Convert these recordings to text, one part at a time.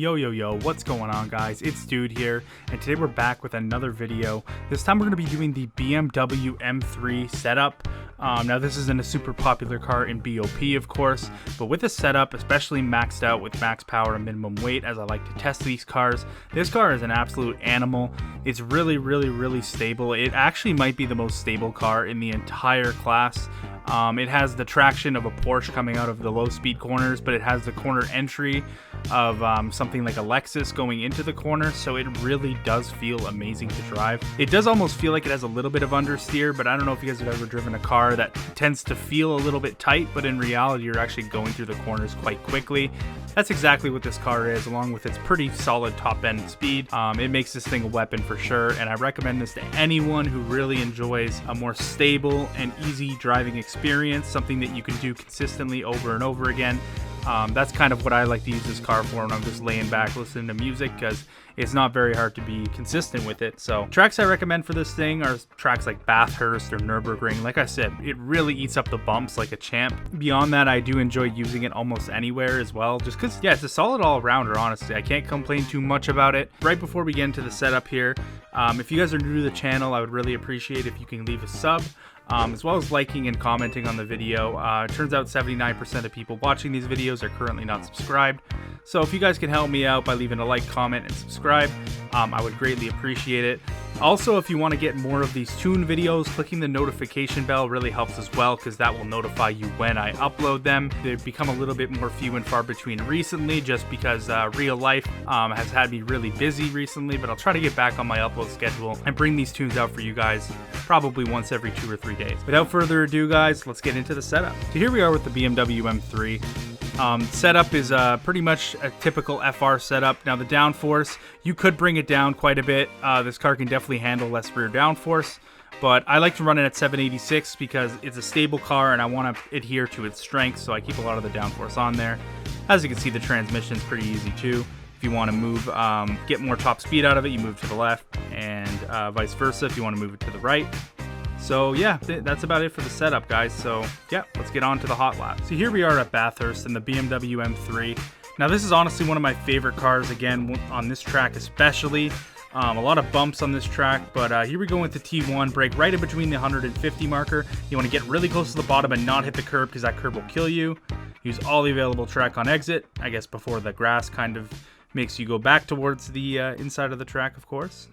Yo, what's going on, guys? It's Dude here, and today we're back with another video. This time we're going to be doing the BMW M3 setup. Now this isn't a super popular car in BOP, of course, but with a setup, especially maxed out with max power and minimum weight, as I like to test these cars, this car is an absolute animal. It's really stable. It actually might be the most stable car in the entire class. It has the traction of a Porsche coming out of the low speed corners, but it has the corner entry of something like a Lexus going into the corner, so it really does feel amazing to drive. It does almost feel like it has a little bit of understeer, but I don't know if you guys have ever driven a car that tends to feel a little bit tight, but in reality you're actually going through the corners quite quickly. That's exactly what this car is, along with its pretty solid top-end speed. It makes this thing a weapon for sure, and I recommend this to anyone who really enjoys a more stable and easy driving experience, something that you can do consistently over and over again. That's kind of what I like to use this car for when I'm just laying back listening to music, because it's not very hard to be consistent with it. So tracks I recommend for this thing are tracks like Bathurst or Nürburgring. Like I said, it really eats up the bumps like a champ. Beyond that, I do enjoy using it almost anywhere as well, just because, yeah, it's a solid all-rounder, honestly. I can't complain too much about it. Right before we get into the setup here, if you guys are new to the channel, I would really appreciate if you can leave a sub. As well as liking and commenting on the video. It turns out 79% of people watching these videos are currently not subscribed. So if you guys can help me out by leaving a like, comment, and subscribe, I would greatly appreciate it. Also, if you want to get more of these tune videos, clicking the notification bell really helps as well, because that will notify you when I upload them. They've become a little bit more few and far between recently, just because real life has had me really busy recently, but I'll try to get back on my upload schedule and bring these tunes out for you guys probably once every 2 or 3 days. Without further ado, guys, let's get into the setup. So here we are with the BMW M3. Setup is pretty much a typical FR setup. Now the downforce, you could bring it down quite a bit. This car can definitely handle less rear downforce, but I like to run it at 786 because it's a stable car and I want to adhere to its strengths, so I keep a lot of the downforce on there. As you can see, the transmission's pretty easy too. If you want to move, get more top speed out of it, you move to the left, and vice versa if you want to move it to the right. So yeah, that's about it for the setup, guys. So yeah, let's get on to the Hotlap. So here we are at Bathurst in the BMW M3. Now this is honestly one of my favorite cars, again, on this track especially. A lot of bumps on this track, but here we go with the T1. Brake right in between the 150 marker. You want to get really close to the bottom and not hit the curb, because that curb will kill you. Use all the available track on exit, I guess before the grass kind of makes you go back towards the inside of the track, of course.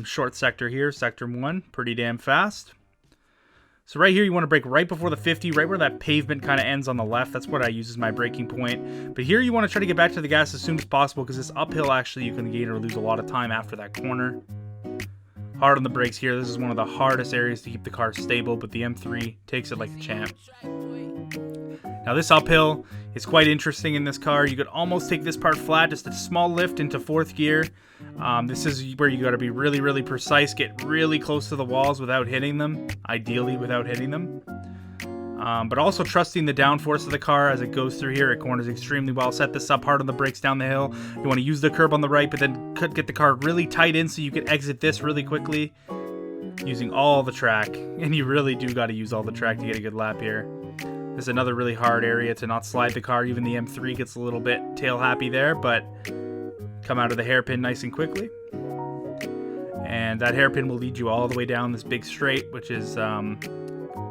Short sector here, sector 1, pretty damn fast. So right here, you want to brake right before the 50, right where that pavement kind of ends on the left. That's what I use as my braking point. But here you want to try to get back to the gas as soon as possible, because this uphill, actually, you can gain or lose a lot of time after that corner. Hard on the brakes here. This is one of the hardest areas to keep the car stable, but the M3 takes it like a champ. Now this uphill is quite interesting in this car. You could almost take this part flat, just a small lift into 4th gear. This is where you got to be really precise, get really close to the walls without hitting them, ideally without hitting them. But also trusting the downforce of the car as it goes through here. It corners extremely well. Set this up hard on the brakes down the hill. You want to use the curb on the right, but then get the car really tight in so you can exit this really quickly using all the track. And you really do got to use all the track to get a good lap here. This is another really hard area to not slide the car. Even the M3 gets a little bit tail happy there, but come out of the hairpin nice and quickly. And that hairpin will lead you all the way down this big straight, which is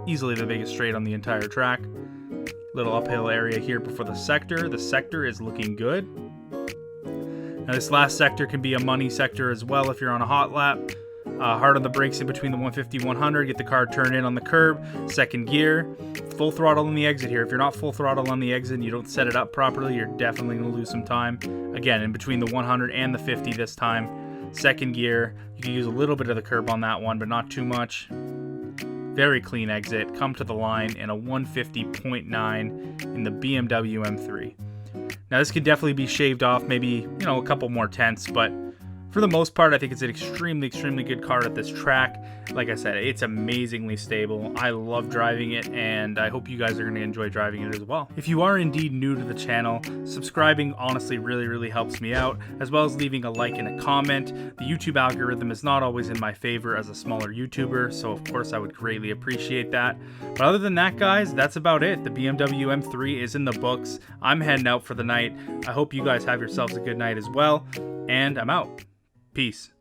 easily the biggest straight on the entire track. Little uphill area here before the sector. The sector is looking good. Now this last sector can be a money sector as well if you're on a hot lap. Hard on the brakes in between the 150 100, get the car turned in on the curb, 2nd gear, full throttle on the exit here. If you're not full throttle on the exit and you don't set it up properly, you're definitely going to lose some time. Again, in between the 100 and the 50 this time, 2nd gear. You can use a little bit of the curb on that one, but not too much. Very clean exit, come to the line in a 150.9 in the BMW M3. Now this could definitely be shaved off, maybe, a couple more tenths, but For the most part, I think it's an extremely good car at this track. Like I said, it's amazingly stable. I love driving it, and I hope you guys are going to enjoy driving it as well. If you are indeed new to the channel, subscribing honestly really helps me out, as well as leaving a like and a comment. The YouTube algorithm is not always in my favor as a smaller YouTuber, so of course I would greatly appreciate that. But other than that, guys, that's about it. The BMW M3 is in the books. I'm heading out for the night. I hope you guys have yourselves a good night as well, and I'm out. Peace.